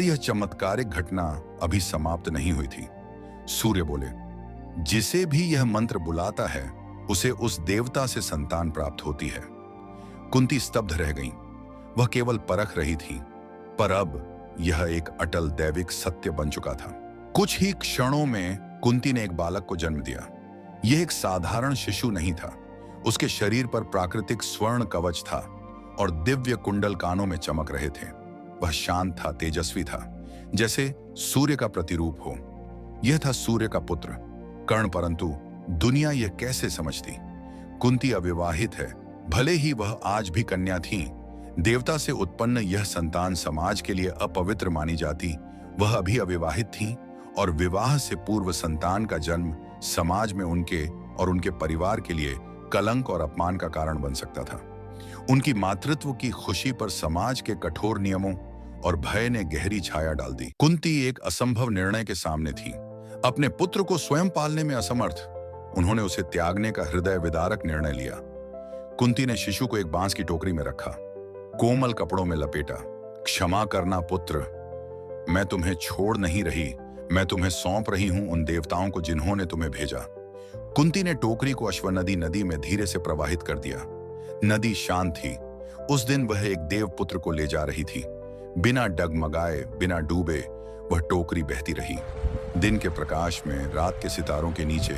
यह चमत्कारिक घटना अभी समाप्त नहीं हुई थी। सूर्य बोले, जिसे भी यह मंत्र बुलाता है उसे उस देवता से संतान प्राप्त होती है। कुंती स्तब्ध रह गईं। वह केवल परख रही थी, पर अब यह एक अटल दैविक सत्य बन चुका था। कुछ ही क्षणों में कुंती ने एक बालक को जन्म दिया। यह एक साधारण शिशु नहीं था। उसके शरीर पर प्राकृतिक स्वर्ण कवच था और दिव्य कुंडल कानों में चमक रहे थे। वह शांत था, तेजस्वी था, जैसे सूर्य का प्रतिरूप हो। यह था सूर्य का पुत्र कर्ण। परंतु दुनिया यह कैसे समझती? कुंती अविवाहित है, भले ही वह आज भी कन्या थी। देवता से उत्पन्न यह संतान समाज के लिए अपवित्र मानी जाती। वह अभी अविवाहित थी और विवाह से पूर्व संतान का जन्म समाज में उनके और उनके परिवार के लिए कलंक और अपमान का कारण बन सकता था। उनकी मातृत्व की खुशी पर समाज के कठोर नियमों और भय ने गहरी छाया डाल दी। कुंती एक असंभव निर्णय के सामने थी। अपने पुत्र को स्वयं पालने में असमर्थ, उन्होंने उसे त्यागने का हृदय विदारक निर्णय लिया। कुंती ने शिशु को एक बांस की टोकरी में रखा, कोमल कपड़ों में लपेटा। क्षमा करना पुत्र, मैं तुम्हें छोड़ नहीं रही, मैं तुम्हें सौंप रही हूं उन देवताओं को जिन्होंने तुम्हें भेजा। कुंती ने टोकरी को अश्वनदी नदी में धीरे से प्रवाहित कर दिया। नदी शांत थी। उस दिन वह एक देव पुत्र को ले जा रही थी। बिना डगमगाए, बिना डूबे वह टोकरी बहती रही। दिन के प्रकाश में, रात के सितारों के नीचे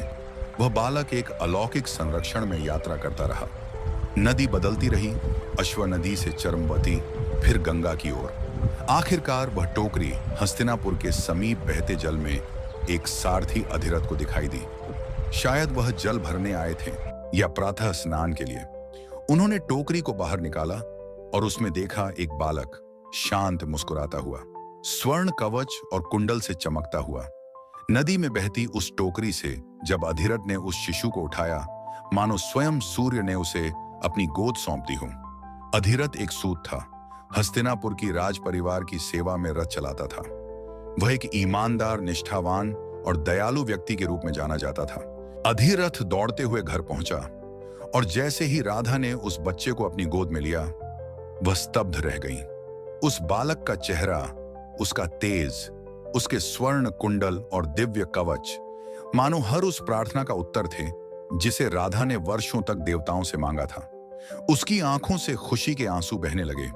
वह बालक एक अलौकिक संरक्षण में यात्रा करता रहा। नदी बदलती रही, अश्वनदी से चरमवती, फिर गंगा की ओर। आखिरकार वह टोकरी हस्तिनापुर के समीप बहते जल में एक सारथी अधिरथ को दिखाई दी। शायद वह जल भरने आए थे या प्रातः स्नान के लिए। उन्होंने टोकरी को बाहर निकाला और उसमें देखा एक बालक, शांत, मुस्कुराता हुआ, स्वर्ण कवच और कुंडल से चमकता हुआ। नदी में बहती उस टोकरी से जब अधिरथ ने उस शिशु को उठाया, मानो स्वयं सूर्य ने उसे अपनी गोद सौंप दी हो। अधिरथ एक सूत था, हस्तिनापुर की राज परिवार की सेवा में रथ चलाता था। वह एक ईमानदार, निष्ठावान और दयालु व्यक्ति के रूप में जाना जाता था। अधिरथ दौड़ते हुए घर पहुंचा और जैसे ही राधा ने उस बच्चे को अपनी गोद में लिया, वह स्तब्ध रह गई। उस बालक का चेहरा, उसका तेज, उसके स्वर्ण कुंडल और दिव्य कवच मानो हर उस प्रार्थना का उत्तर थे जिसे राधा ने वर्षों तक देवताओं से मांगा था। उसकी आंखों से खुशी के आंसू बहने लगे।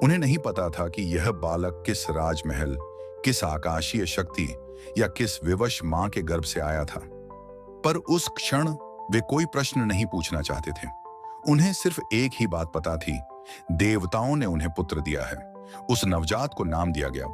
उन्हें नहीं पता था कि यह बालक किस राजमहल, किस आकाशीय शक्ति या किस विवश मां के गर्भ से आया था। पर उस क्षण वे कोई प्रश्न नहीं पूछना चाहते थे। उन्हें सिर्फ एक ही बात पता थी, देवताओं ने उन्हें पुत्र दिया है। उस नवजात को नाम दिया गया